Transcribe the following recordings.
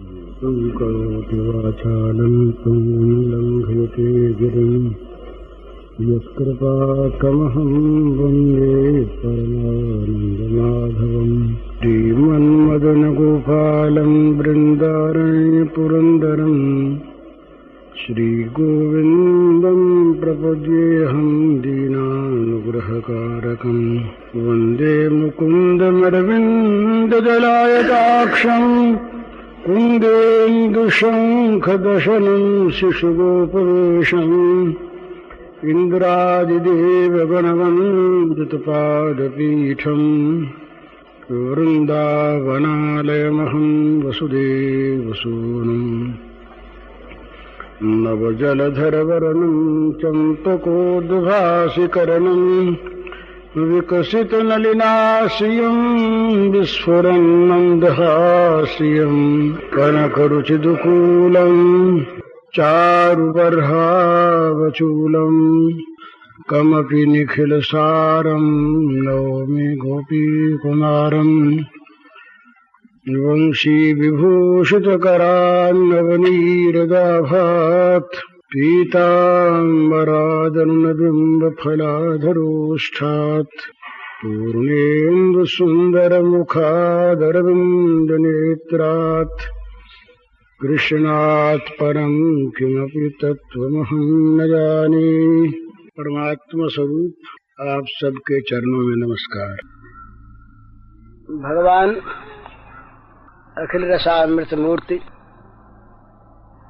करोति वाचालं लङ्घयते गिरिं यत्कृपातमहं वन्दे परमानन्दमाधवम्। श्रीमन्मदनगोपालं बृन्दारण्यपुरन्दरं श्रीगोविन्दं प्रपद्येऽहं दीनानुग्रहकारकं वन्दे मुकुन्दमरविन्ददलायताक्षं कुन्देन्दुशङ्खदशनं शिशुगोपवेशम् इन्द्रादिदेवगणवन्दितपादपीठम् वृन्दावनालयमहं वसुदेवसूनुम् नवजलधरवरनं चम्पकोद्भासिकरणं विकसितनलिनाश्रियं विस्फुरन्मन्दहास्यं कनकरुचिदुकूलं चारुबर्हावचूलं कमपि निखिलसारं नौमि गोपीकुमारम्। वंशीविभूषितकरान्नवनीरदाभात् पीताम्बरादरुणबिम्बफलाधरोष्ठात् पूर्णेन्दुसुन्दरमुखादरविन्दनेत्रात् कृष्णात् परं किमपि तत्त्वमहं न जाने। परमात्मा स्वरूप आप सबके चरणों में नमस्कार। भगवान अखिल रसामृत मूर्ति,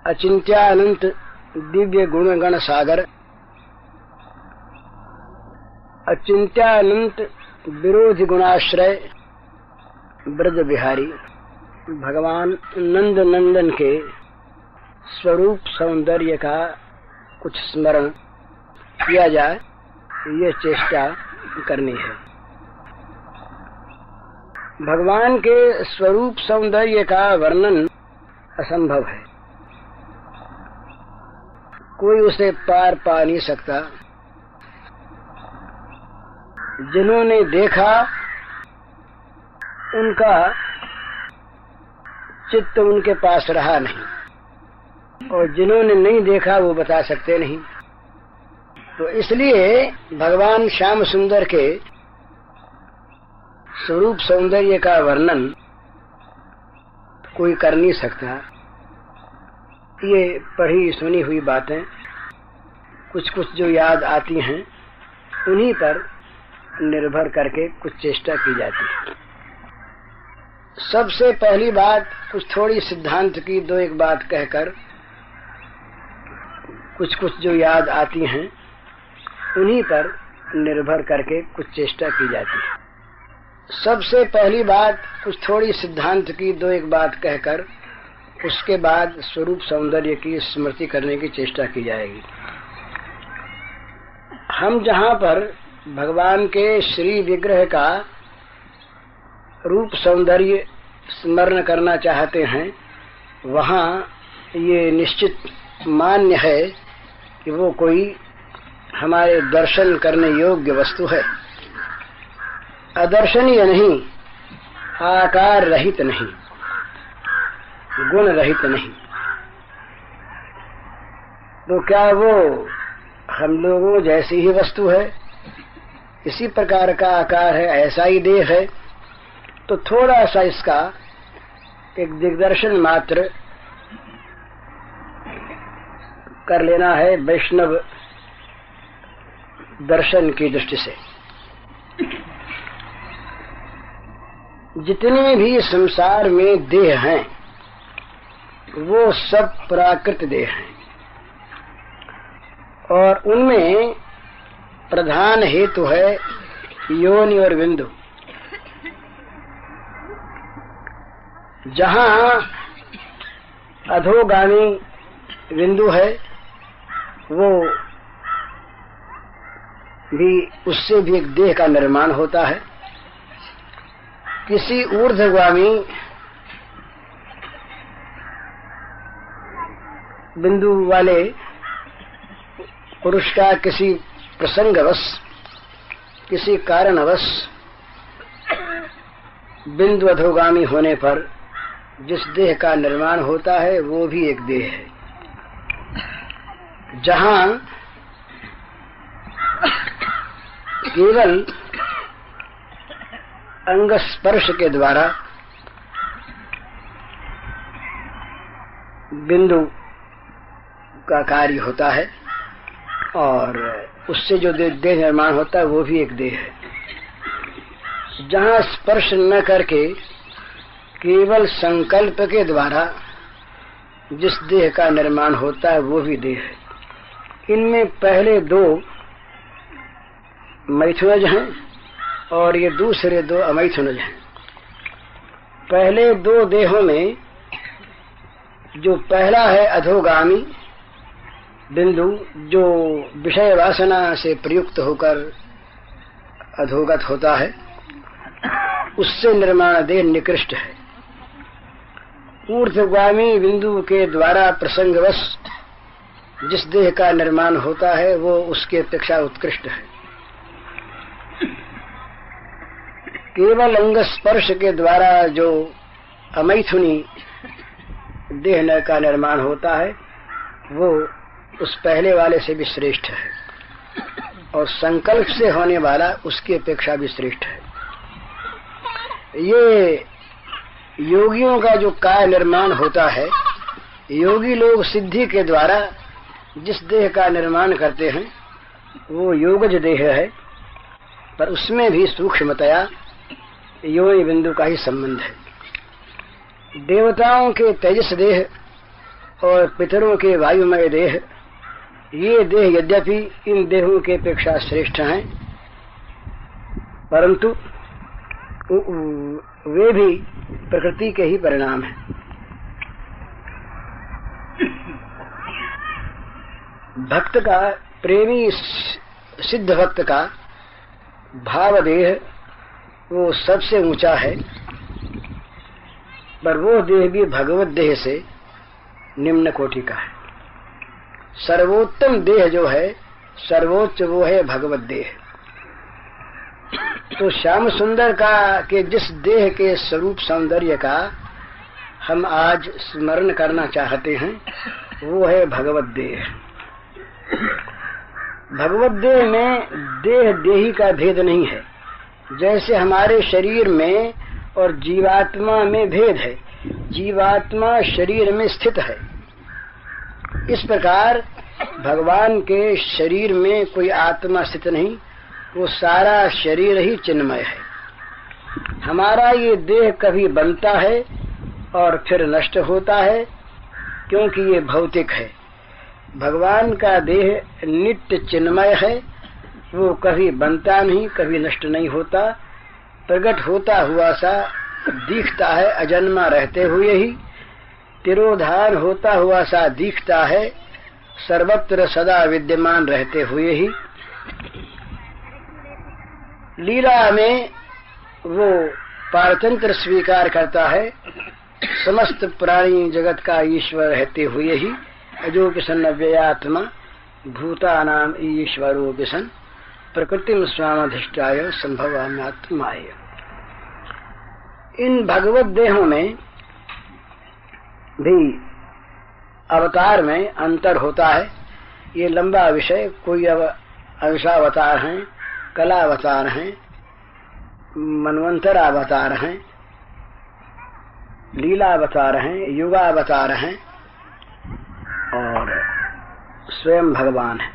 अचिंत्यानंत दिव्य गुणगण सागर, अचिंत्यानंत विरोधी गुणाश्रय ब्रज बिहारी, भगवान नंद नंदन के स्वरूप सौंदर्य का कुछ स्मरण किया जाए, ये चेष्टा करनी है। भगवान के स्वरूप सौंदर्य का वर्णन असंभव है, कोई उसे पार पा नहीं सकता। जिन्होंने देखा उनका चित्त उनके पास रहा नहीं, और जिन्होंने नहीं देखा वो बता सकते नहीं। तो इसलिए भगवान श्याम सुंदर के स्वरूप सौंदर्य का वर्णन कोई कर नहीं सकता। ये पढ़ी सुनी हुई बातें कुछ कुछ जो याद आती हैं, उन्हीं पर निर्भर करके कुछ चेष्टा की जाती है। सबसे पहली बात कुछ थोड़ी सिद्धांत की दो एक बात कहकर कुछ कुछ जो याद आती हैं, उन्हीं पर निर्भर करके कुछ चेष्टा की जाती है। सबसे पहली बात कुछ थोड़ी सिद्धांत की दो एक बात कहकर उसके बाद स्वरूप सौंदर्य की स्मृति करने की चेष्टा की जाएगी। हम जहाँ पर भगवान के श्री विग्रह का रूप सौंदर्य स्मरण करना चाहते हैं, वहाँ ये निश्चित मान्य है कि वो कोई हमारे दर्शन करने योग्य वस्तु है। अदर्शनीय नहीं, आकार रहित नहीं, गुण रहित नहीं। तो क्या वो हम लोगों जैसी ही वस्तु है, इसी प्रकार का आकार है, ऐसा ही देह है? तो थोड़ा सा इसका एक दिग्दर्शन मात्र कर लेना है वैष्णव दर्शन की दृष्टि से। जितने भी संसार में देह हैं, वो सब प्राकृत देह हैं, और उनमें प्रधान हेतु है योनि और बिंदु। जहाँ अधोगामी बिंदु है, वो भी उससे भी एक देह का निर्माण होता है। किसी ऊर्ध्वगामी बिंदु वाले पुरुष का किसी प्रसंगवश, किसी कारणवश बिंदु अधोगामी होने पर जिस देह का निर्माण होता है वो भी एक देह है। जहाँ केवल अंग स्पर्श के द्वारा बिंदु का कार्य होता है और उससे जो देह निर्माण होता है वो भी एक देह है। जहाँ स्पर्श न करके केवल संकल्प के द्वारा जिस देह का निर्माण होता है वो भी देह है। इनमें पहले दो मैथुनज हैं और ये दूसरे दो अमैथुनज हैं। पहले दो देहों में जो पहला है अधोगामी बिंदु, जो विषय वासना से प्रयुक्त होकर अधोगत होता है, उससे निर्माण देह निकृष्ट है। ऊर्ध्वगामी बिंदु के द्वारा प्रसंगवश जिस देह का निर्माण होता है वो उसके अपेक्षा उत्कृष्ट है। केवल अंग स्पर्श के द्वारा जो अमैथुनी देह का निर्माण होता है वो उस पहले वाले से भी श्रेष्ठ है और संकल्प से होने वाला उसकी अपेक्षा भी श्रेष्ठ है। ये योगियों का जो काय निर्माण होता है, योगी लोग सिद्धि के द्वारा जिस देह का निर्माण करते हैं वो योगज देह है, पर उसमें भी सूक्ष्मतया योनि बिंदु का ही संबंध है। देवताओं के तेजस देह और पितरों के वायुमय देह, ये देह यद्यपि इन देहों के अपेक्षा श्रेष्ठ हैं, परंतु वे भी प्रकृति के ही परिणाम हैं। भक्त का, प्रेमी सिद्ध भक्त का भाव देह वो सबसे ऊंचा है, पर वो देह भी भगवत देह से निम्न कोटि का है। सर्वोत्तम देह जो है, सर्वोच्च, वो है भगवत देह। तो श्याम सुंदर का के जिस देह के स्वरूप सौंदर्य का हम आज स्मरण करना चाहते हैं वो है भगवत देह। भगवत देह में देह देही का भेद नहीं है। जैसे हमारे शरीर में और जीवात्मा में भेद है, जीवात्मा शरीर में स्थित है, इस प्रकार भगवान के शरीर में कोई आत्मा स्थित नहीं, वो सारा शरीर ही चिन्मय है। हमारा ये देह कभी बनता है और फिर नष्ट होता है, क्योंकि ये भौतिक है। भगवान का देह नित्य चिन्मय है, वो कभी बनता नहीं, कभी नष्ट नहीं होता, प्रकट होता हुआ सा दिखता है अजन्मा रहते हुए ही, तिरोधान होता हुआ सा दिखता है सर्वत्र सदा विद्यमान रहते हुए ही। लीला में वो पारतंत्र स्वीकार करता है समस्त प्राणी जगत का ईश्वर रहते हुए ही। अजो किसन अव्ययात्मा भूतानाम ईश्वरो किसन प्रकृतिम स्वामधिष्ठाय संभवाम्यात्माय। इन भगवत देहों में भी अवतार में अंतर होता है। ये लंबा विषय, कोई अंशावतार हैं, कला अवतार हैं, मनवंतर अवतार हैं, लीला अवतार हैं, युगा अवतार हैं और स्वयं भगवान है।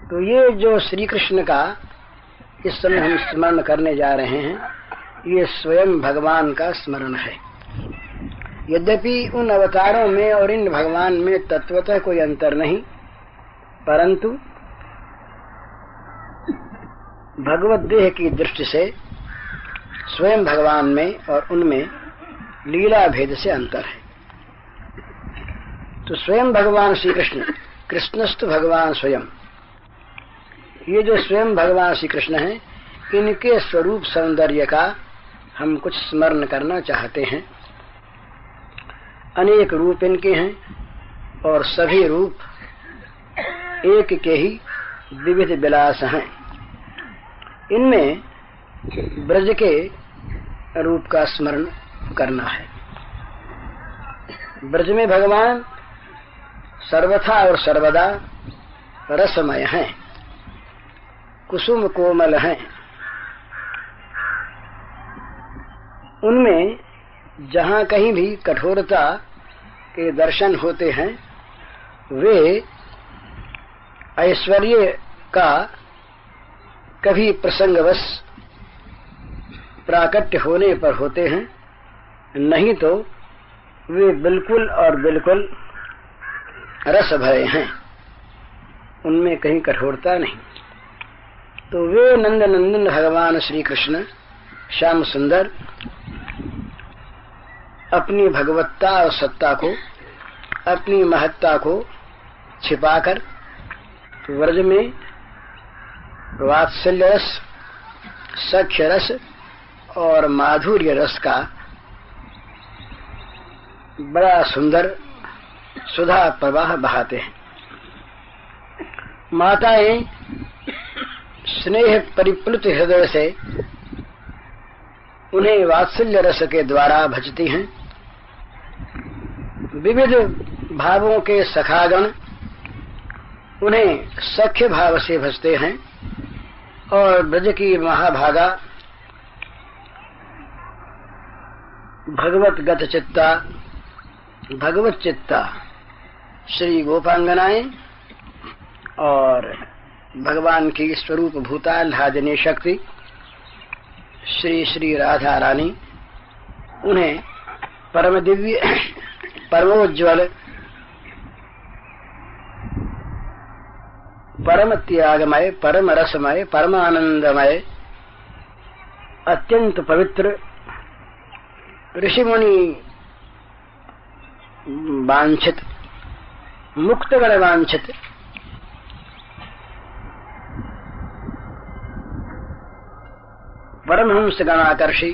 तो ये जो श्री कृष्ण का इस समय हम स्मरण करने जा रहे हैं, ये स्वयं भगवान का स्मरण है। यद्यपि उन अवतारों में और इन भगवान में तत्वतः कोई अंतर नहीं, परंतु भगवत देह की दृष्टि से स्वयं भगवान में और उनमें लीला भेद से अंतर है। तो स्वयं भगवान श्री कृष्ण, कृष्णस्तु भगवान स्वयं, ये जो स्वयं भगवान श्री कृष्ण हैं, इनके स्वरूप सौंदर्य का हम कुछ स्मरण करना चाहते हैं। अनेक रूप इनके हैं और सभी रूप एक के ही विविध विलास हैं। इनमें ब्रज के रूप का स्मरण करना है। ब्रज में भगवान सर्वथा और सर्वदा रसमय हैं, कुसुम कोमल हैं। उनमें जहाँ कहीं भी कठोरता के दर्शन होते हैं वे ऐश्वर्य का कभी प्रसंगवश प्राकट्य होने पर होते हैं, नहीं तो वे बिल्कुल और बिल्कुल रस भरे हैं, उनमें कहीं कठोरता नहीं। तो वे नंद नंदन भगवान श्री कृष्ण श्याम सुंदर अपनी भगवत्ता और सत्ता को, अपनी महत्ता को छिपाकर व्रज में वात्सल्य रस, सख्य रस और माधुर्य रस का बड़ा सुंदर सुधा प्रवाह बहाते हैं। माताएं स्नेह परिप्लुत हृदय से उन्हें वात्सल्य रस के द्वारा भजती हैं। विविध भावों के सखागण उन्हें सख्य भाव से भजते हैं और ब्रज की महाभागा भगवत चित्ता श्री गोपांगनाएं और भगवान की स्वरूप भूताल्हादिनी शक्ति श्री श्री राधा रानी उन्हें परम दिव्य, परमोज्वल, परम त्यागमय, परम रसमय, परमानंदमय, अत्यंत पवित्र, ऋषि मुनि वांछित, मुक्तगण वांछित परमहंस गणाकर्षी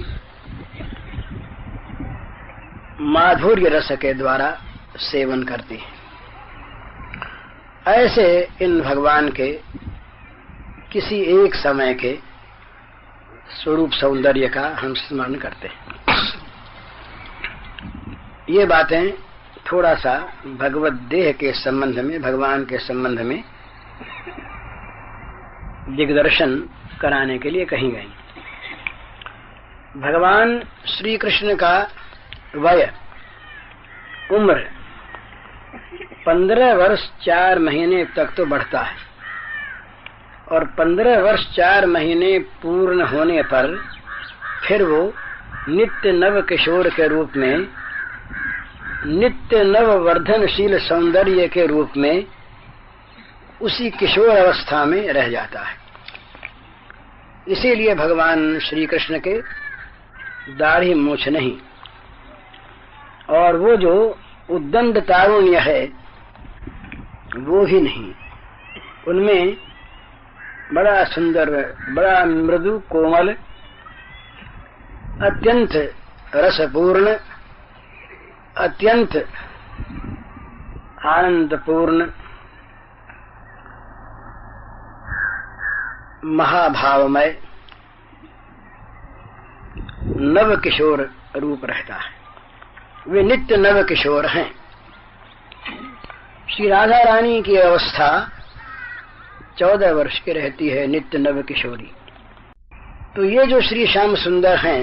माधुर्य रस के द्वारा सेवन करती है। ऐसे इन भगवान के किसी एक समय के स्वरूप सौंदर्य का हम स्मरण करते हैं। ये बातें थोड़ा सा भगवत देह के संबंध में, भगवान के संबंध में दिग्दर्शन कराने के लिए कही गई। भगवान श्री कृष्ण का वय, उम्र 15 वर्ष 4 महीने तक तो बढ़ता है और 15 वर्ष 4 महीने पूर्ण होने पर फिर वो नित्य नव किशोर के रूप में, नित्य नव वर्धनशील सौंदर्य के रूप में उसी किशोर अवस्था में रह जाता है। इसीलिए भगवान श्री कृष्ण के दाढ़ी मूछ नहीं और वो जो उद्दंड तारुण्य है वो भी नहीं, उनमें बड़ा सुंदर, बड़ा मृदु कोमल, अत्यंत रसपूर्ण, अत्यंत आनंदपूर्ण, महाभावमय नव किशोर रूप रहता है। वे नित्य नव किशोर हैं। श्री राधा रानी की अवस्था 14 वर्ष की रहती है, नित्य नव किशोरी। तो ये जो श्री श्याम सुंदर हैं,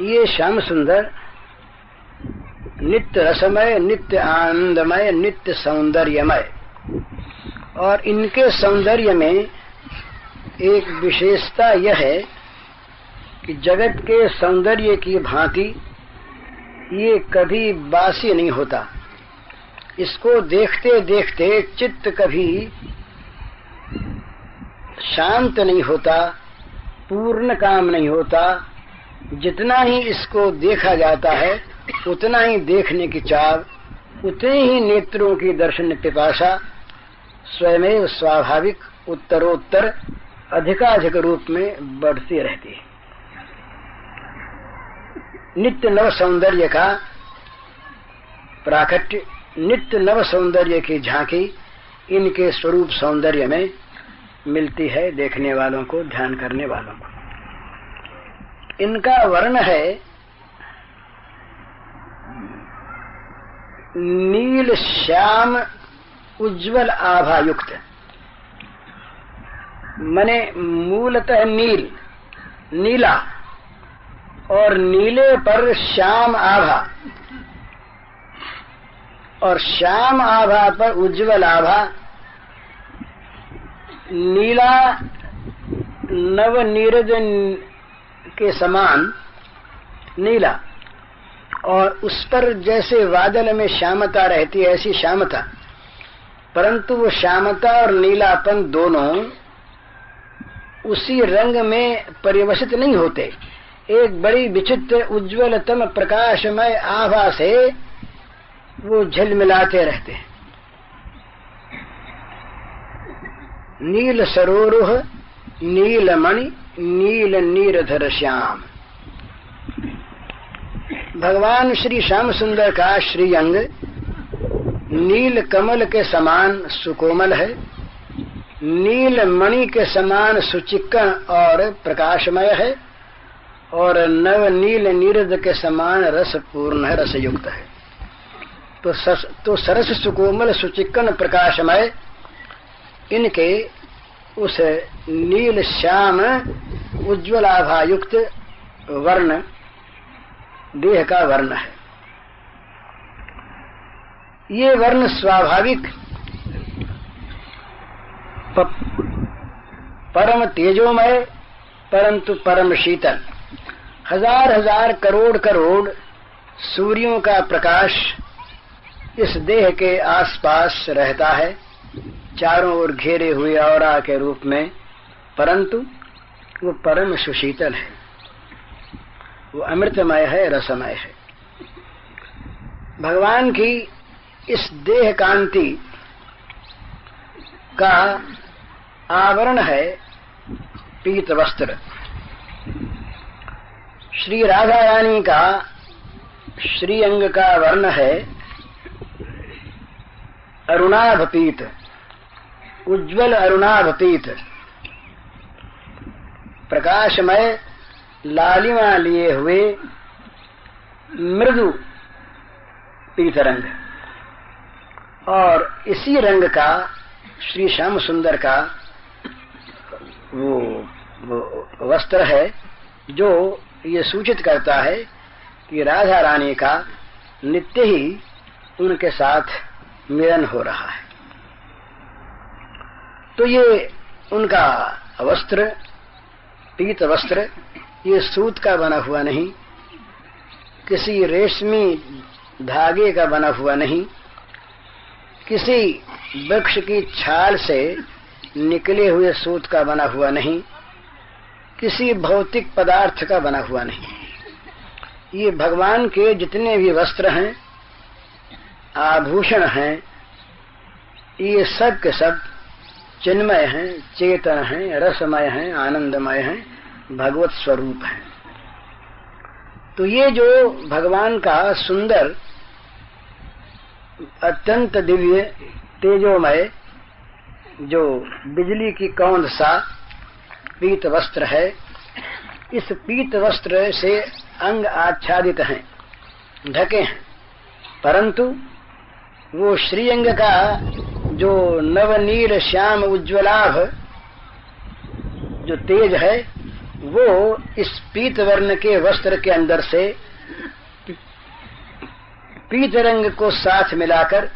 ये श्याम सुंदर नित्य रसमय, नित्य आनंदमय, नित्य सौंदर्यमय, और इनके सौंदर्य में एक विशेषता यह है कि जगत के सौंदर्य की भांति ये कभी बासी नहीं होता। इसको देखते देखते चित्त कभी शांत नहीं होता, पूर्ण काम नहीं होता। जितना ही इसको देखा जाता है उतना ही देखने की चाव, उतने ही नेत्रों की दर्शन पिपासा स्वयं स्वाभाविक उत्तरोत्तर अधिकाधिक रूप में बढ़ती रहती है। नित्य नव सौंदर्य का प्राकट्य, नित्य नव सौंदर्य की झांकी इनके स्वरूप सौंदर्य में मिलती है देखने वालों को, ध्यान करने वालों को। इनका वर्ण है नील श्याम उज्जवल आभा युक्त, मने मूलतः नील, नीला, और नीले पर श्याम आभा, और श्याम आभा पर उज्जवल आभा। नीला नव नीरज के समान नीला, और उस पर जैसे बादल में श्यामता रहती है ऐसी श्यामता, परंतु वो श्यामता और नीलापन दोनों उसी रंग में परिवसित नहीं होते। एक बड़ी विचित्र उज्ज्वलतम प्रकाशमय आभा से वो झिलमिलाते रहते हैं। नील सरोरुह नीलमणि नील नीरधर श्याम। भगवान श्री श्याम सुंदर का श्रीअंग नील कमल के समान सुकोमल है, नील मणि के समान सुचिक्कण और प्रकाशमय है, और नव नील नीरद के समान रसपूर्ण है, रसयुक्त है। तो सरस सुकोमल सुचिक्कण प्रकाशमय इनके उस नील श्याम उज्ज्वल आभा युक्त वर्ण देह का वर्ण है। ये वर्ण स्वाभाविक परम तेजोमय परंतु परम शीतल, हजार हजार करोड़ करोड़ सूर्यों का प्रकाश इस देह के आसपास रहता है, चारों ओर घेरे हुए औरा के रूप में, परंतु वो परम सुशीतल है, वो अमृतमय है, रसमय है। भगवान की इस देह कांति का आवरण है पीत वस्त्र। श्री राधा रानी का श्रीअंग का वर्ण है अरुणाभ पीत, उज्ज्वल अरुणाभ पीत, प्रकाशमय लालिमा लिए हुए मृदु पीत रंग। और इसी रंग का श्री श्याम सुंदर का वो वस्त्र है जो ये सूचित करता है कि राधा रानी का नित्य ही उनके साथ मिलन हो रहा है। तो ये उनका वस्त्र, पीत वस्त्र, ये सूत का बना हुआ नहीं, किसी रेशमी धागे का बना हुआ नहीं, किसी वृक्ष की छाल से निकले हुए सूत का बना हुआ नहीं, किसी भौतिक पदार्थ का बना हुआ नहीं। ये भगवान के जितने भी वस्त्र हैं, आभूषण हैं, ये सब के सब चिन्मय हैं, चेतन हैं, रसमय हैं, आनंदमय हैं, भगवत स्वरूप हैं। तो ये जो भगवान का सुंदर अत्यंत दिव्य तेजोमय जो बिजली की कौंध सा पीत वस्त्र है, इस पीत वस्त्र से अंग आच्छादित हैं, ढके हैं, परंतु वो श्रीअंग का जो नवनील श्याम उज्ज्वलाभ जो तेज है, वो इस पीत वर्ण के वस्त्र के अंदर से पीत रंग को साथ मिलाकर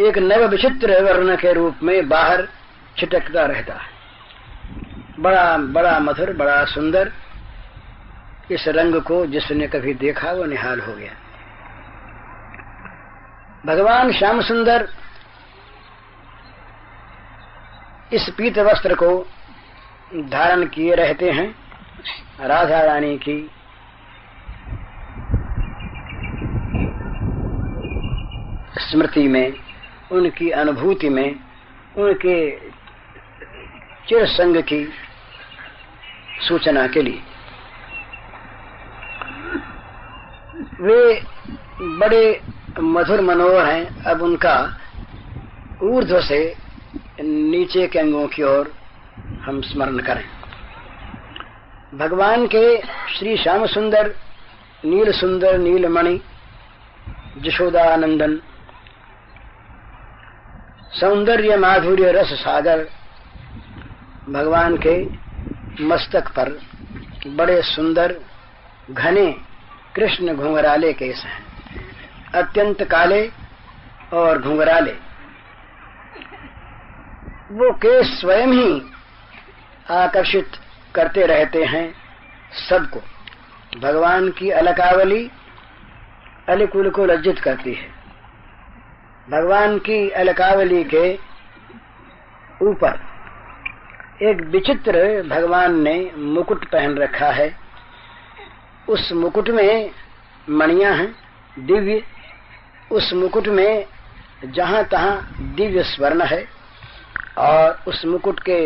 एक नव विचित्र वर्ण के रूप में बाहर छिटकता रहता है। बड़ा बड़ा मधुर, बड़ा सुंदर। इस रंग को जिसने कभी देखा वो निहाल हो गया। भगवान श्याम सुंदर इस पीत वस्त्र को धारण किए रहते हैं राधा रानी की स्मृति में, उनकी अनुभूति में, उनके चिर संग की सूचना के लिए। वे बड़े मधुर मनोहर हैं। अब उनका ऊर्ध्व से नीचे के अंगों की ओर हम स्मरण करें। भगवान के श्री श्याम सुंदर, नील सुंदर, नीलमणि जशोदानंदन, सौंदर्य माधुर्य रस सागर भगवान के मस्तक पर बड़े सुंदर घने कृष्ण घुंघराले केस हैं, अत्यंत काले और घुंघराले। वो केस स्वयं ही आकर्षित करते रहते हैं सबको। भगवान की अलकावली अलिकुल को लज्जित करती है। भगवान की अलकावली के ऊपर एक विचित्र भगवान ने मुकुट पहन रखा है। उस मुकुट में मणियां हैं दिव्य। उस मुकुट में जहां तहां दिव्य स्वर्ण है और उस मुकुट के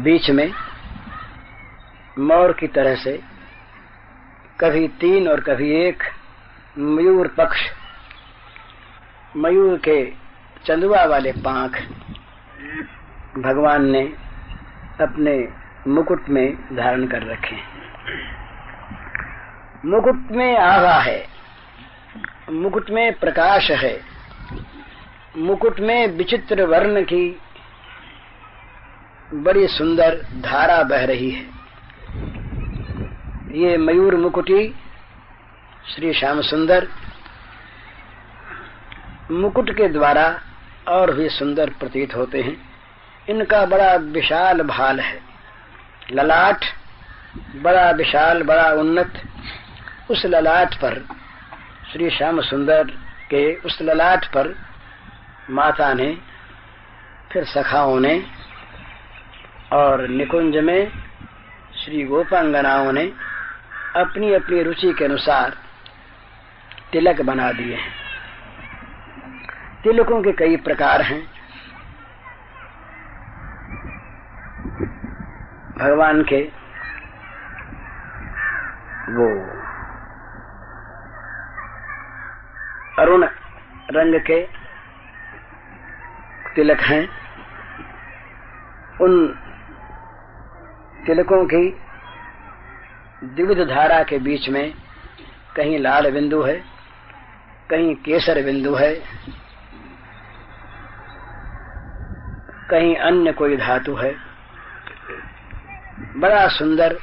बीच में मोर की तरह से कभी 3 और कभी 1 मयूर पक्ष, मयूर के चंदुआ वाले पांख भगवान ने अपने मुकुट में धारण कर रखे। मुकुट में आभा है, मुकुट में प्रकाश है, मुकुट में विचित्र वर्ण की बड़ी सुंदर धारा बह रही है। ये मयूर मुकुटी श्री श्याम सुंदर मुकुट के द्वारा और भी सुंदर प्रतीत होते हैं। इनका बड़ा विशाल भाल है, ललाट बड़ा विशाल, बड़ा उन्नत। उस ललाट पर श्री श्याम सुंदर के उस ललाट पर माता ने, फिर सखाओं ने और निकुंज में श्री गोपांगनाओं ने अपनी अपनी रुचि के अनुसार तिलक बना दिए हैं। तिलकों के कई प्रकार हैं। भगवान के वो अरुण रंग के तिलक हैं। उन तिलकों की द्विविध धारा के बीच में कहीं लाल बिंदु है, कहीं केसर बिंदु है, कहीं अन्य कोई धातु है। बड़ा सुंदर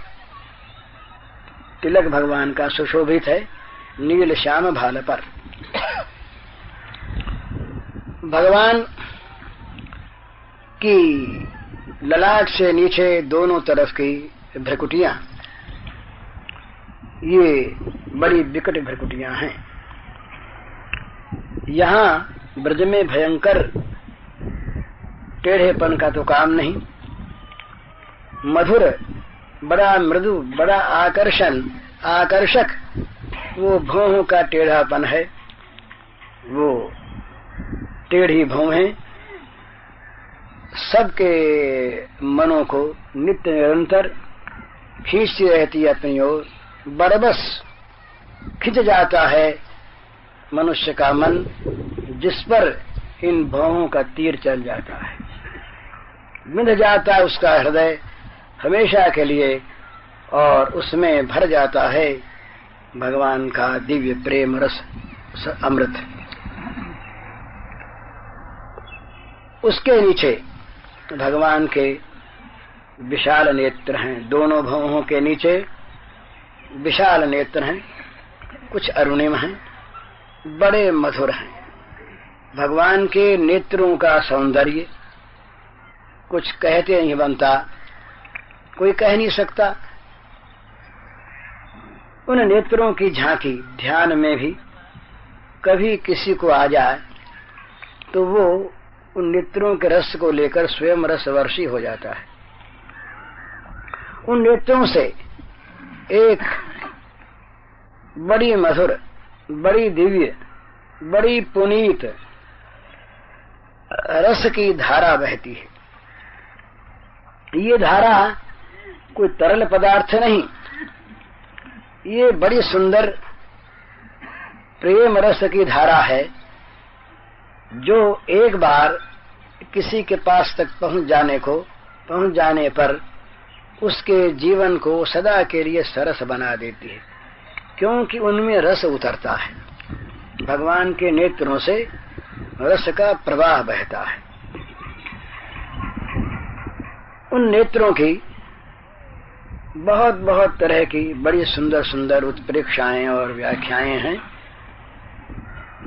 तिलक भगवान का सुशोभित है नील श्याम भाल पर। भगवान की ललाट से नीचे दोनों तरफ की भ्रकुटियां, ये बड़ी विकट भ्रकुटियां हैं। यहाँ ब्रज में भयंकर टेढ़ेपन का तो काम नहीं, मधुर, बड़ा मृदु, बड़ा आकर्षक वो भौहों का टेढ़ापन है। वो टेढ़ी भौहें सबके मनों को नित्य निरंतर खींचती रहती है अपनी ओर। बरबस खिंच जाता है मनुष्य का मन, जिस पर इन भौहों का तीर चल जाता है। मिंध जाता है उसका हृदय हमेशा के लिए, और उसमें भर जाता है भगवान का दिव्य प्रेम रस अमृत। उसके नीचे भगवान के विशाल नेत्र हैं। दोनों भौहों के नीचे विशाल नेत्र हैं, कुछ अरुणिम हैं, बड़े मधुर हैं। भगवान के नेत्रों का सौंदर्य कुछ कहते नहीं बनता, कोई कह नहीं सकता। उन नेत्रों की झांकी ध्यान में भी कभी किसी को आ जाए तो वो उन नेत्रों के रस को लेकर स्वयं रसवर्षी हो जाता है। उन नेत्रों से एक बड़ी मधुर, बड़ी दिव्य, बड़ी पुनीत रस की धारा बहती है। ये धारा कोई तरल पदार्थ नहीं, ये बड़ी सुंदर प्रेम रस की धारा है, जो एक बार किसी के पास तक पहुंच जाने पर उसके जीवन को सदा के लिए सरस बना देती है। क्योंकि उनमें रस उतरता है, भगवान के नेत्रों से रस का प्रवाह बहता है। उन नेत्रों की बहुत बहुत तरह की बड़ी सुंदर सुंदर उत्प्रेक्षाएं और व्याख्याएं हैं।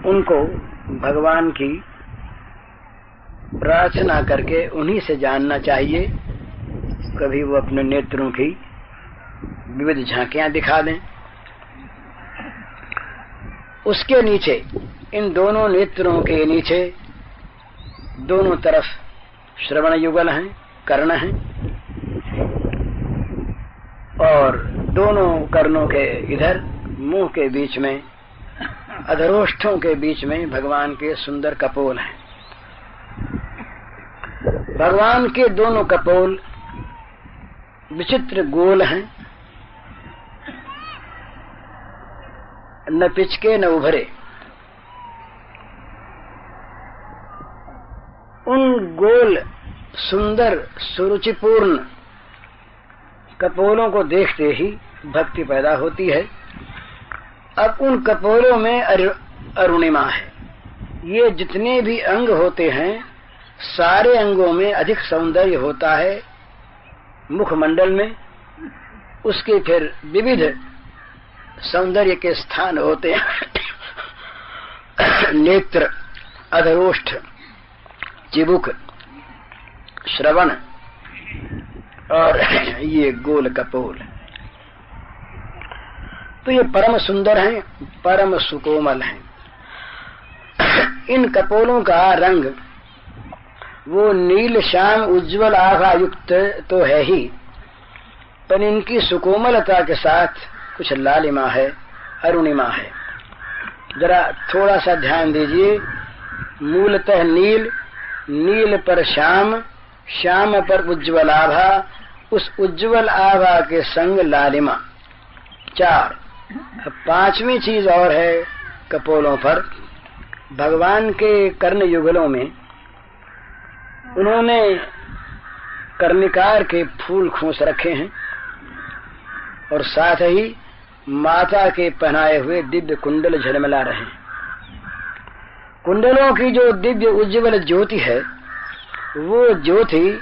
उनको भगवान की प्रार्थना करके उन्हीं से जानना चाहिए। कभी वो अपने नेत्रों की विविध झांकियां दिखा दें। उसके नीचे, इन दोनों नेत्रों के नीचे दोनों तरफ श्रवण युगल हैं, कर्ण हैं, और दोनों कर्णों के इधर मुंह के बीच में, अधरोष्ठों के बीच में भगवान के सुंदर कपोल हैं। भगवान के दोनों कपोल विचित्र गोल हैं, न पिचके न उभरे। उन गोल सुंदर सुरुचिपूर्ण कपोलों को देखते ही भक्ति पैदा होती है। अब उन कपोलों में अरुणिमा है। ये जितने भी अंग होते हैं, सारे अंगों में अधिक सौंदर्य होता है मुखमंडल में। उसके फिर विविध सौंदर्य के स्थान होते हैं, नेत्र, अधरोष्ठ, चिबुक, श्रवण और ये गोल कपोल। तो ये परम सुंदर हैं, परम सुकोमल हैं। इन कपोलों का रंग वो नील श्याम उज्जवल आभा युक्त तो है ही, पर इनकी सुकोमलता के साथ कुछ लालिमा है, अरुणिमा है। जरा थोड़ा सा ध्यान दीजिए। मूलतः नील, नील पर श्याम, श्याम पर उज्जवल आभा, उस उज्जवल आभा के संग लालिमा। 4। अब 5वीं चीज और है कपोलों पर। भगवान के कर्ण युगलों में उन्होंने कर्णिकार के फूल खोस रखे हैं और साथ ही माता के पहनाए हुए दिव्य कुंडल झलमला रहे हैं। कुंडलों की जो दिव्य उज्जवल ज्योति है, वो ज्योति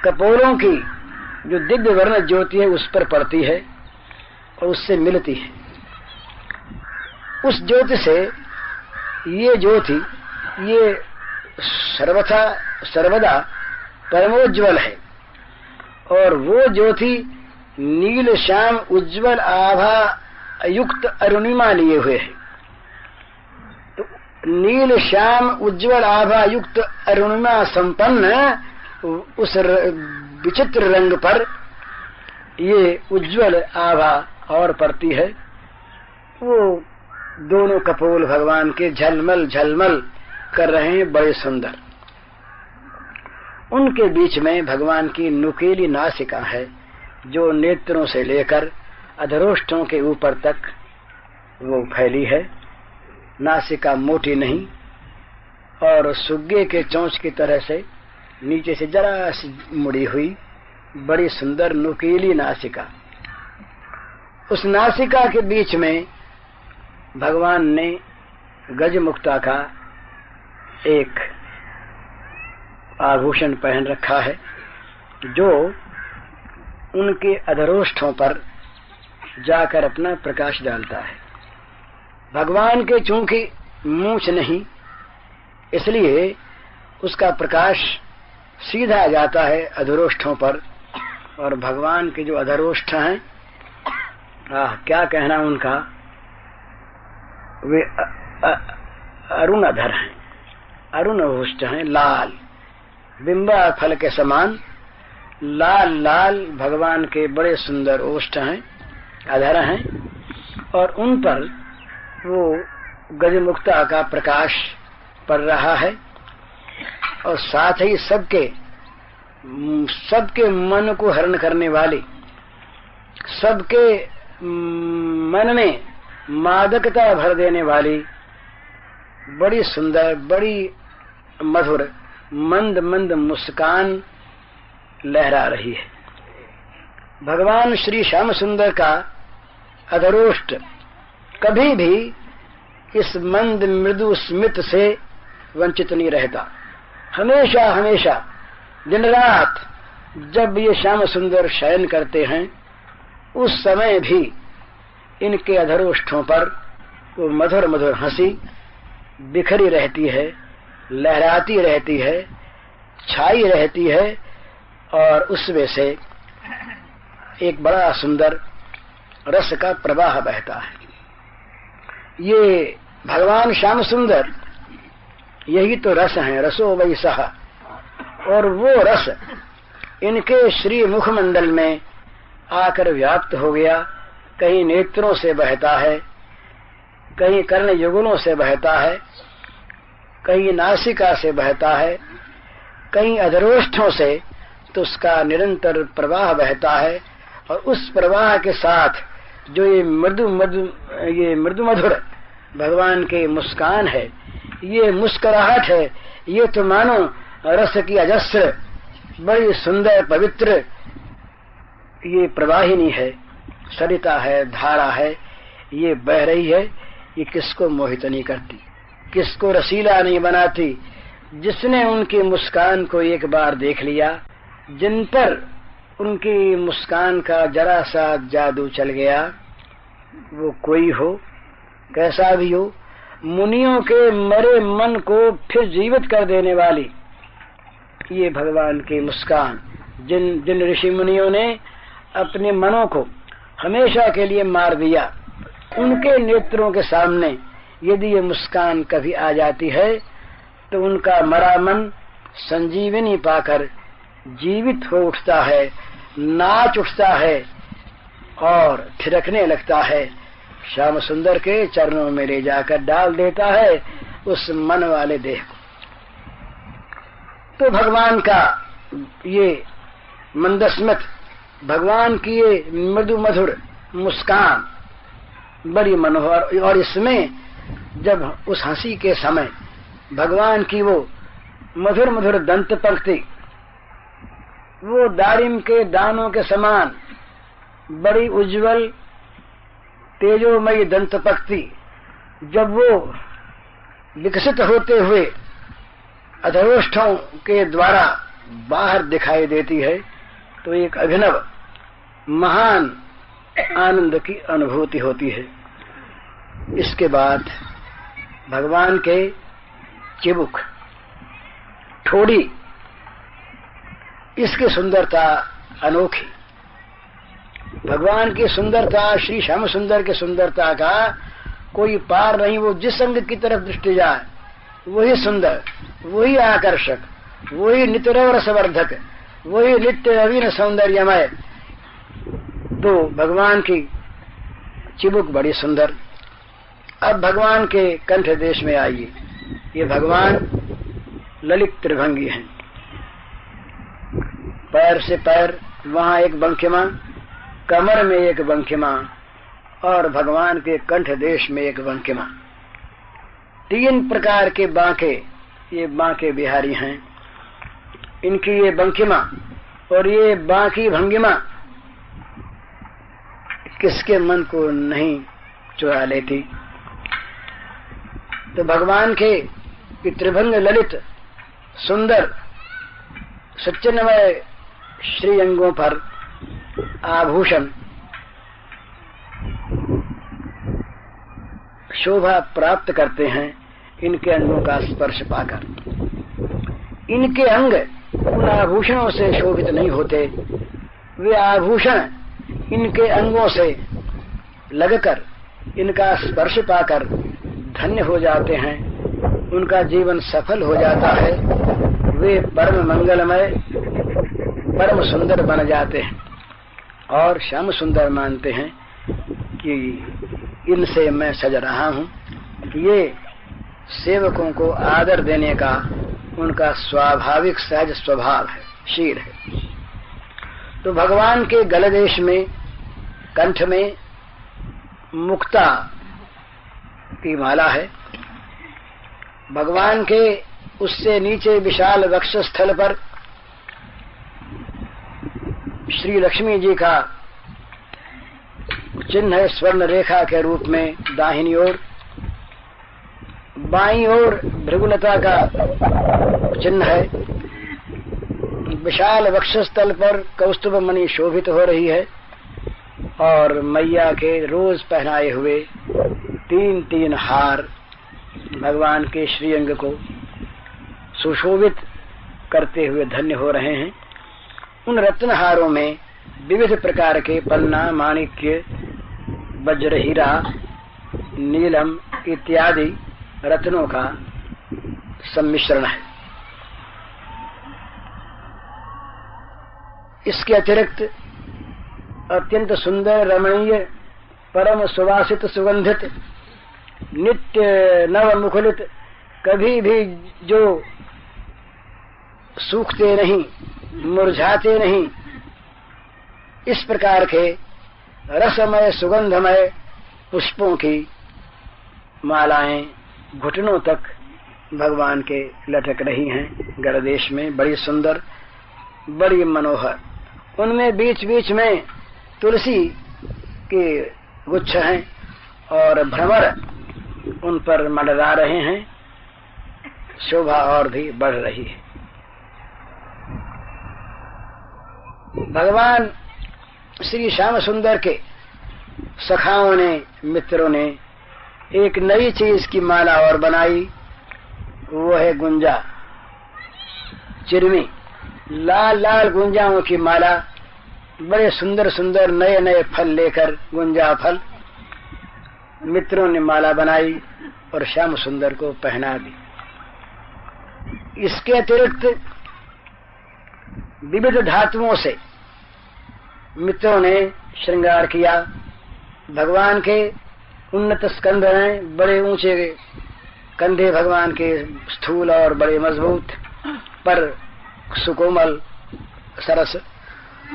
कपोलों की जो दिव्य वर्ण ज्योति है उस पर पड़ती है और उससे मिलती है। उस ज्योति से ये ज्योति, ये सर्वदा परमोज्वल है, और वो ज्योति नील श्याम उज्जवल आभा युक्त अरुणिमा लिए हुए है। तो नील श्याम उज्जवल आभा युक्त अरुणिमा संपन्न उस विचित्र रंग पर ये उज्जवल आभा और पड़ती है। वो दोनों कपोल भगवान के झलमल झलमल कर रहे हैं, बड़े सुंदर। उनके बीच में भगवान की नुकीली नासिका है, जो नेत्रों से लेकर अधरोष्ठों के ऊपर तक वो फैली है। नासिका मोटी नहीं और सुग्गे के चोंच की तरह से नीचे से जरा सी मुड़ी हुई, बड़ी सुंदर नुकीली नासिका। उस नासिका के बीच में भगवान ने गजमुक्ता का एक आभूषण पहन रखा है, जो उनके अधरोष्ठों पर जाकर अपना प्रकाश डालता है। भगवान के चूंकि मूंछ नहीं, इसलिए उसका प्रकाश सीधा जाता है अधरोष्ठों पर। और भगवान के जो अधरोष्ठ हैं, क्या कहना उनका, वे अरुण अधर हैं, अरुण ओष्ठ हैं, लाल बिंबा फल के समान लाल लाल भगवान के बड़े सुंदर ओष्ठ हैं, अधर हैं, और उन पर वो गजमुक्ता का प्रकाश पड़ रहा है। और साथ ही सबके मन को हरण करने वाली, सबके मन में मादकता भर देने वाली, बड़ी सुंदर, बड़ी मधुर, मंद मंद मुस्कान लहरा रही है। भगवान श्री श्याम सुंदर का अधरोष्ट कभी भी इस मंद मृदु स्मित से वंचित नहीं रहता। हमेशा हमेशा दिन रात जब ये श्याम सुंदर शयन करते हैं उस समय भी इनके अधरोष्ठों पर वो मधुर मधुर हंसी बिखरी रहती है, लहराती रहती है, छाई रहती है और उसमें से एक बड़ा सुंदर रस का प्रवाह बहता है। ये भगवान श्याम सुंदर यही तो रस है, रसो वैसह। और वो रस इनके श्री मुखमंडल में आकर व्याप्त हो गया। कहीं नेत्रों से बहता है, कहीं कर्ण युगलों से बहता है, कहीं नासिका से बहता है, कहीं अधरोष्ठों से, तो उसका निरंतर प्रवाह बहता है। और उस प्रवाह के साथ जो ये मृदु मधुर भगवान के मुस्कान है, ये मुस्कुराहट है, ये तो मानो रस की अजस्र बड़ी सुंदर पवित्र ये प्रवाहिनी है, सरिता है, धारा है, ये बह रही है। ये किसको मोहित नहीं करती, किसको रसीला नहीं बनाती। जिसने उनकी मुस्कान को एक बार देख लिया, जिन पर उनकी मुस्कान का जरा सा जादू चल गया, वो कोई हो, कैसा भी हो, मुनियों के मरे मन को फिर जीवित कर देने वाली ये भगवान की मुस्कान। जिन ऋषि मुनियों ने अपने मनों को हमेशा के लिए मार दिया, उनके नेत्रों के सामने यदि ये मुस्कान कभी आ जाती है तो उनका मरा मन संजीवनी पाकर जीवित हो उठता है, नाच उठता है और थिरकने लगता है। श्याम सुंदर के चरणों में ले जाकर डाल देता है उस मन वाले देह को। तो भगवान का ये मंदस्मित, भगवान की ये मृदु मधुर मुस्कान बड़ी मनोहर। और इसमें जब उस हंसी के समय भगवान की वो मधुर मधुर दंत पंक्ति, वो दारिम के दानों के समान बड़ी उज्जवल तेजोमयी दंत पंक्ति, जब वो विकसित होते हुए अधरोष्ठों के द्वारा बाहर दिखाई देती है, तो एक अभिनव महान आनंद की अनुभूति होती है। इसके बाद भगवान के चिबुक, ठोड़ी, इसकी सुंदरता अनोखी। भगवान की सुंदरता, श्री श्याम सुंदर की सुंदरता का कोई पार नहीं। वो जिस अंग की तरफ दृष्टि जाए वही सुंदर, वही आकर्षक, वही नित्य रसवर्धक, वही नित्य नवीन सौंदर्यमय। तो भगवान की चिबुक बड़ी सुंदर। अब भगवान के कंठ देश में आइए। ये भगवान ललित त्रिभंगी हैं। पैर से पैर वहां एक बंकिमा, कमर में एक बंकिमा और भगवान के कंठ देश में एक बंकिमा। तीन प्रकार के बांके, ये बांके बिहारी हैं। इनकी ये बंकिमा और ये बांकी भंगिमा किसके मन को नहीं चुरा लेती। तो भगवान के त्रिभंग ललित सुंदर सच्चिन्मय श्री अंगों पर आभूषण शोभा प्राप्त करते हैं इनके अंगों का स्पर्श पाकर। इनके अंग उन आभूषणों से शोभित नहीं होते, वे आभूषण इनके अंगों से लगकर, इनका स्पर्श पाकर धन्य हो जाते हैं, उनका जीवन सफल हो जाता है। वे परम मंगलमय, परम सुंदर बन जाते हैं और श्याम सुंदर मानते हैं कि इनसे मैं सज रहा हूं। ये सेवकों को आदर देने का उनका स्वाभाविक सहज स्वभाव है, शील है। तो भगवान के गलदेश में, कंठ में मुक्ता की माला है। भगवान के उससे नीचे विशाल वक्षस्थल पर श्री लक्ष्मी जी का चिन्ह है स्वर्ण रेखा के रूप में दाहिनी ओर, बाईं ओर भृगुलता का चिन्ह है। विशाल वक्षस्थल पर कौस्तुभ मणि शोभित हो रही है और मैया के रोज पहनाए हुए 3-3 हार भगवान के श्रीअंग को सुशोभित करते हुए धन्य हो रहे हैं। उन रत्नहारों में विविध प्रकार के पन्ना, माणिक्य, वज्र, हीरा, नीलम इत्यादि रत्नों का सम्मिश्रण है। इसके अतिरिक्त अत्यंत सुंदर, रमणीय, परम सुवासित, सुगंधित, नित्य नव मुकुलित, कभी भी जो सूखते नहीं, मुरझाते नहीं, इस प्रकार के रसमय, सुगंधमय पुष्पों की मालाएं घुटनों तक भगवान के लटक रही हैं गरदेश में, बड़ी सुंदर, बड़ी मनोहर। उनमें बीच बीच में तुलसी के गुच्छ हैं और भ्रमर उन पर मंडरा रहे हैं। शोभा और भी बढ़ रही है। भगवान श्री श्याम सुंदर के सखाओं ने, मित्रों ने एक नई चीज की माला और बनाई, वो है गुंजा, चिरमी, लाल लाल गुंजाओं की माला। बड़े सुंदर सुंदर नए नए फल लेकर गुंजा फल मित्रों ने माला बनाई और श्याम सुंदर को पहना दी। इसके अतिरिक्त विविध धातुओं से मित्रों ने श्रृंगार किया। भगवान के उन्नत स्कंध हैं, बड़े ऊंचे कंधे भगवान के, स्थूल और बड़े मजबूत, पर सुकोमल सरस,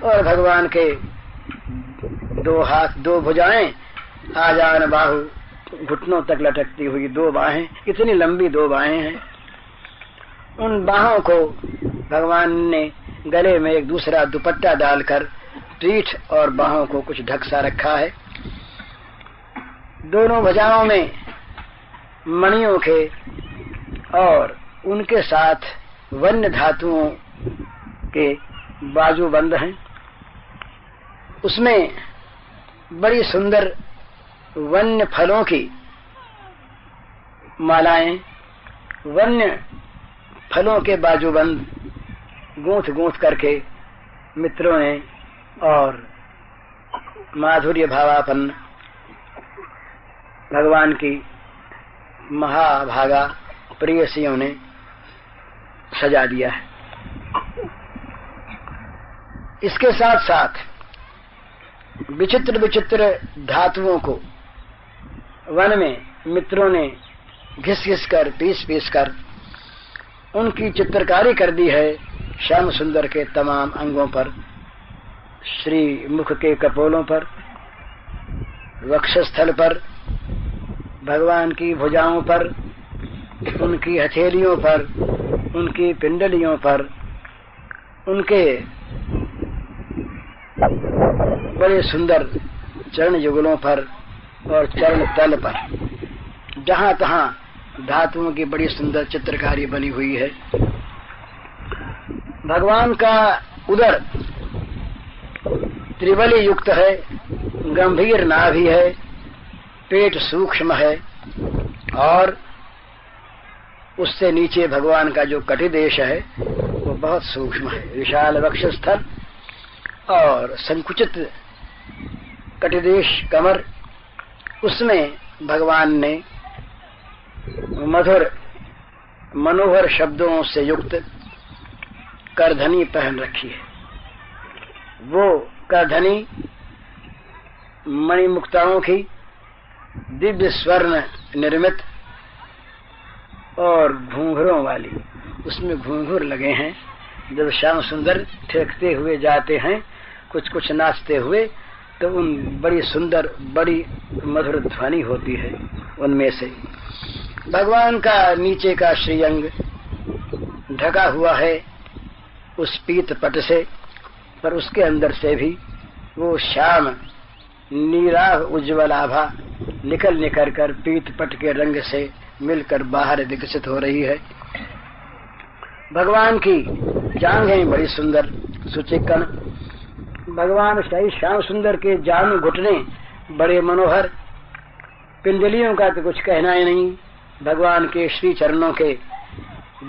और भगवान के 2 हाथ, 2 भुजाएं, आजान बाहु, घुटनों तक लटकती हुई 2 बाहें, इतनी लंबी 2 बाहें हैं। उन बाहों को भगवान ने गले में एक दूसरा दुपट्टा डालकर पीठ और बाहों को कुछ ढक सा रखा है। दोनों भुजाओं में मणियों के और उनके साथ वन्य धातुओं के बाजूबंद हैं। उसमें बड़ी सुंदर वन्य फलों की मालाएं, वन्य फलों के बाजूबंद गूंथ गूंथ करके मित्रों ने और माधुर्य भावापन्न भगवान की महाभागा प्रेयसियों ने सजा दिया है। इसके साथ साथ विचित्र विचित्र धातुओं को वन में मित्रों ने घिस घिस कर, पीस पीस कर उनकी चित्रकारी कर दी है श्याम सुंदर के तमाम अंगों पर, श्री मुख के कपोलों पर, वक्षस्थल पर, भगवान की भुजाओं पर, उनकी हथेलियों पर, उनकी पिंडलियों पर, उनके बड़े सुंदर चरण युगलों पर और चरण तल पर, जहां तहां धातुओं की बड़ी सुंदर चित्रकारी बनी हुई है। भगवान का उदर त्रिबली युक्त है, गंभीर नाभि है, पेट सूक्ष्म है और उससे नीचे भगवान का जो कटिदेश है वो बहुत सूक्ष्म है। विशाल वक्षस्थल और संकुचित कटिदेश कमर, उसमें भगवान ने मधुर मनोहर शब्दों से युक्त करधनी पहन रखी है। वो करधनी मणिमुक्ताओं की दिव्य स्वर्ण निर्मित और घूंघरों वाली, उसमें घूंघर लगे हैं। जब श्याम सुंदर ठेकते हुए जाते हैं, कुछ कुछ नाचते हुए, तो उन बड़ी सुंदर, बड़ी मधुर ध्वनि होती है उनमें से। भगवान का नीचे का श्रीअंग ढका हुआ है उस पीत पट से, पर उसके अंदर से भी वो श्याम नीराभ उज्ज्वल आभा निकल निकल कर पीत पट के रंग से मिलकर बाहर विकसित हो रही है। भगवान की जांघें बड़ी सुंदर सुचिक्कण, भगवान श्री श्याम सुंदर के जानु घुटने बड़े मनोहर, पिंडलियों का तो कुछ कहना ही नहीं। भगवान के श्री चरणों के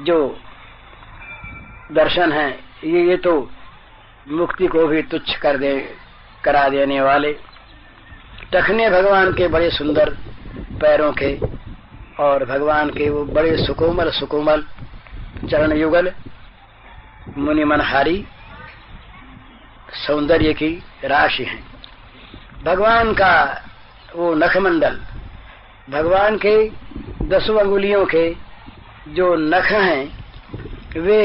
जो दर्शन हैं ये तो मुक्ति को भी तुच्छ करा देने वाले। टखने भगवान के बड़े सुंदर पैरों के, और भगवान के वो बड़े सुकोमल सुकोमल चरण युगल मुनि मनहारी सौंदर्य की राशि है। भगवान का वो नखमंडल, भगवान के 10 अंगुलियों के जो नख हैं वे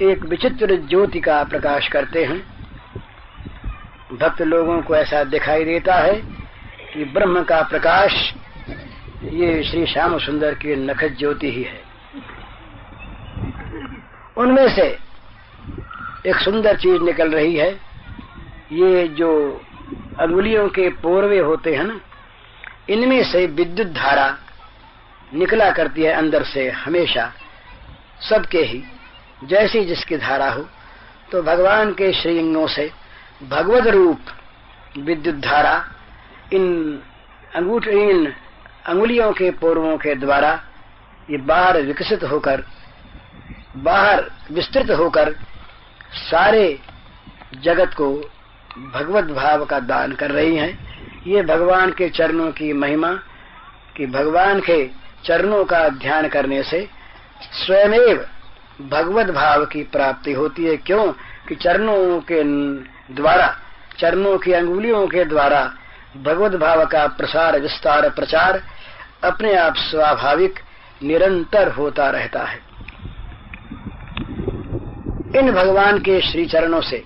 एक विचित्र ज्योति का प्रकाश करते हैं। भक्त लोगों को ऐसा दिखाई देता है कि ब्रह्म का प्रकाश ये श्री श्याम सुंदर की नख ज्योति ही है। उनमें से एक सुंदर चीज निकल रही है। ये जो अंगुलियों के पोरवे होते हैं ना, इनमें से विद्युत धारा निकला करती है अंदर से हमेशा, सबके ही जैसी जिसकी धारा हो। तो भगवान के श्रीअंगों से भगवद रूप विद्युत धारा इन अंगुलियों के पोरवों के द्वारा ये बाहर विकसित होकर, बाहर विस्तृत होकर सारे जगत को भगवत भाव का दान कर रही हैं। ये भगवान के चरणों की महिमा कि भगवान के चरणों का ध्यान करने से स्वयमेव भगवत भाव की प्राप्ति होती है। क्यों कि चरणों के द्वारा, चरणों की अंगुलियों के द्वारा भगवत भाव का प्रसार विस्तार प्रचार अपने आप स्वाभाविक निरंतर होता रहता है। इन भगवान के श्री चरणों से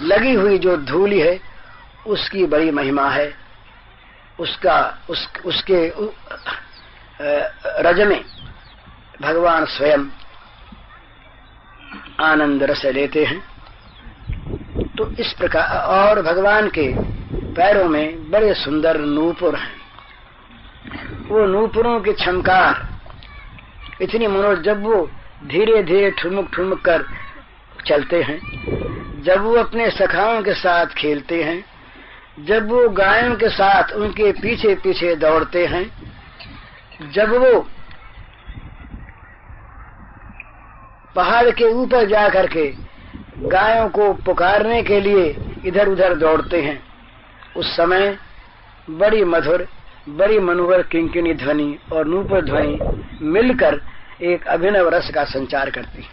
लगी हुई जो धूलि है उसकी बड़ी महिमा है। उसके रज में भगवान स्वयं आनंद रस लेते हैं। तो इस प्रकार, और भगवान के पैरों में बड़े सुंदर नूपुर हैं। वो नूपुरों की छमकार इतनी मनोहर, जब वो धीरे धीरे ठुमक ठुमक कर चलते हैं, जब वो अपने सखाओं के साथ खेलते हैं, जब वो गायों के साथ उनके पीछे पीछे दौड़ते हैं, जब वो पहाड़ के ऊपर जा करके गायों को पुकारने के लिए इधर उधर दौड़ते हैं, उस समय बड़ी मधुर बड़ी मनोहर किंकिणी ध्वनि और नूपुर ध्वनि मिलकर एक अभिनव रस का संचार करती है।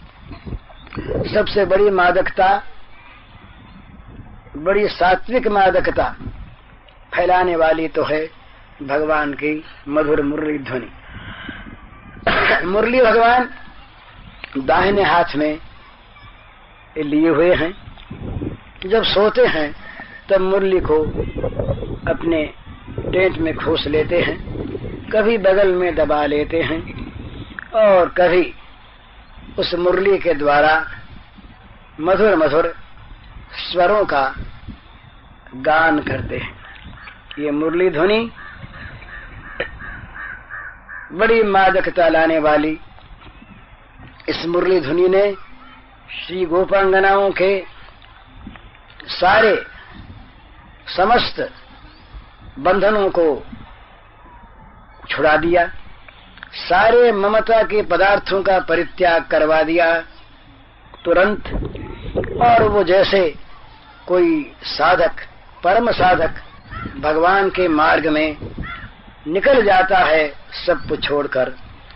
सबसे बड़ी मादकता, बड़ी सात्विक मादकता फैलाने वाली तो है भगवान की मधुर मुरली ध्वनि। मुरली भगवान दाहिने हाथ में लिए हुए हैं। जब सोते हैं तब मुरली को अपने टेंट में खोस लेते हैं, कभी बगल में दबा लेते हैं और कभी उस मुरली के द्वारा मधुर मधुर स्वरों का गान करते हैं। ये मुरली ध्वनि बड़ी मादकता लाने वाली, इस मुरली ध्वनि ने श्री गोपांगनाओं के सारे समस्त बंधनों को छुड़ा दिया, सारे ममता के पदार्थों का परित्याग करवा दिया तुरंत। और वो जैसे कोई साधक, परम साधक भगवान के मार्ग में निकल जाता है सब कुछ छोड़कर,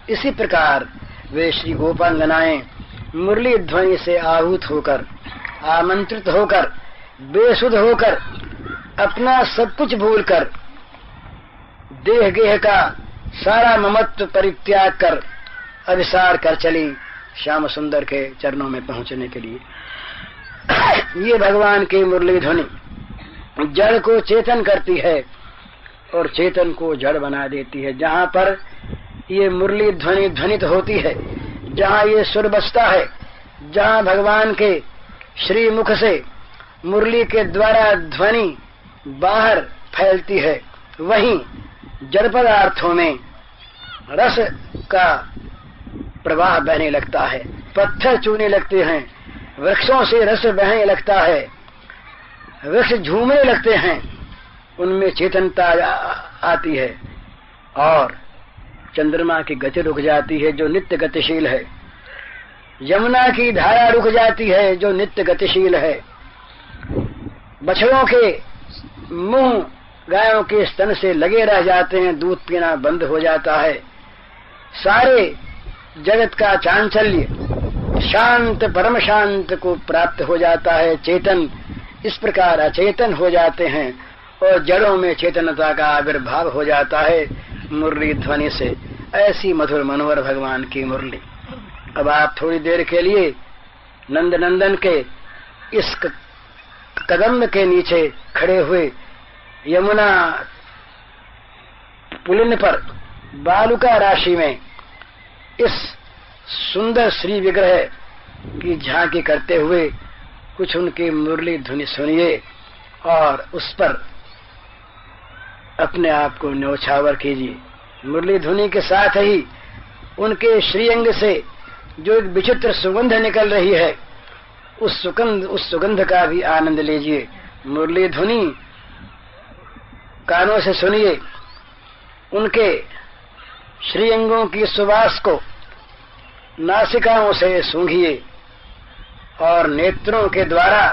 इसी प्रकार वे श्री गोपांगनाएं मुरली ध्वनि से आहूत होकर, आमंत्रित होकर, बेसुध होकर, अपना सब कुछ भूलकर, देह गेह का सारा ममत्व परित्याग कर अभिसार कर चली श्याम सुंदर के चरणों में पहुंचने के लिए। ये भगवान की मुरली ध्वनि जड़ को चेतन करती है और चेतन को जड़ बना देती है। जहाँ पर ये मुरली ध्वनि ध्वनित होती है, जहाँ ये सुर बजता है, जहाँ भगवान के श्री मुख से मुरली के द्वारा ध्वनि बाहर फैलती है, वहीं जड़ पदार्थों में रस का प्रवाह बहने लगता है, पत्थर चूने लगते हैं, वृक्षों से रस बहने लगता है, वृक्ष झूमने लगते हैं, उनमें चेतनता आती है और चंद्रमा की गति रुक जाती है जो नित्य गतिशील है, यमुना की धारा रुक जाती है जो नित्य गतिशील है, बछड़ों के मुंह गायों के स्तन से लगे रह जाते हैं, दूध पीना बंद हो जाता है, सारे जगत का चांचल्य शांत परम शांत को प्राप्त हो जाता है, चेतन इस प्रकार अचेतन हो जाते हैं और जड़ों में चेतनता का आविर्भाव हो जाता है मुरली ध्वनि से। ऐसी मधुर मनोहर भगवान की मुरली। अब आप थोड़ी देर के लिए नंद नंदन के इस कदम के नीचे खड़े हुए यमुना पुलिन पर बालुका राशि में इस सुंदर श्री विग्रह की झांकी करते हुए कुछ उनकी मुरली ध्वनि सुनिए और उस पर अपने आप को न्योछावर कीजिए। मुरली ध्वनि के साथ ही उनके श्रीअंग से जो एक विचित्र सुगंध निकल रही है, उस सुगंध का भी आनंद लीजिए। मुरली ध्वनि कानों से सुनिए, उनके श्रीअंगों की सुवास को नासिकाओं से सूंघिए और नेत्रों के द्वारा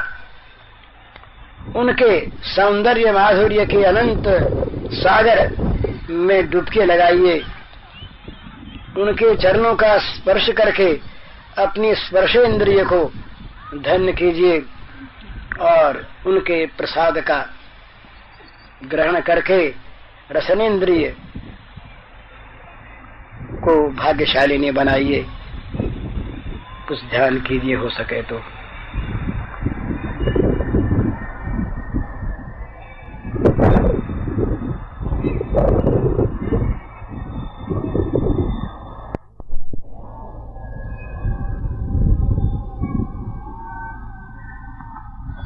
उनके सौंदर्य माधुर्य के अनंत सागर में डुबकी लगाइए। उनके चरणों का स्पर्श करके अपनी स्पर्शेंद्रिय को धन्य कीजिए और उनके प्रसाद का ग्रहण करके रसनेन्द्रिय को भाग्यशालिनी बनाइए। कुछ ध्यान कीजिए हो सके तो।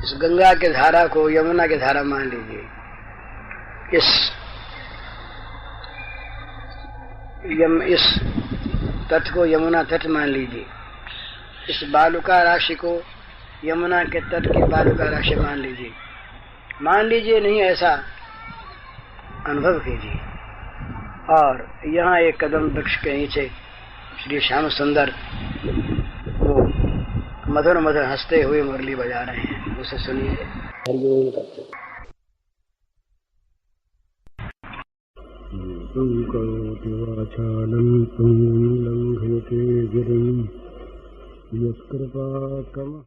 इस गंगा के धारा को यमुना की धारा मान लीजिए, इस तट को यमुना तट मान लीजिए, इस बालुका राशि को यमुना के तट की बालुका राशि मान लीजिए नहीं ऐसा अनुभव कीजिए। और यहाँ एक कदम वृक्ष के नीचे श्री श्याम सुंदर वो मधुर मधुर हंसते हुए मुरली बजा रहे हैं, उसे सुनिए। हरिओम करते करोति वाचालं पुण्यं लंघयते गिरिं यत्कृपातमः।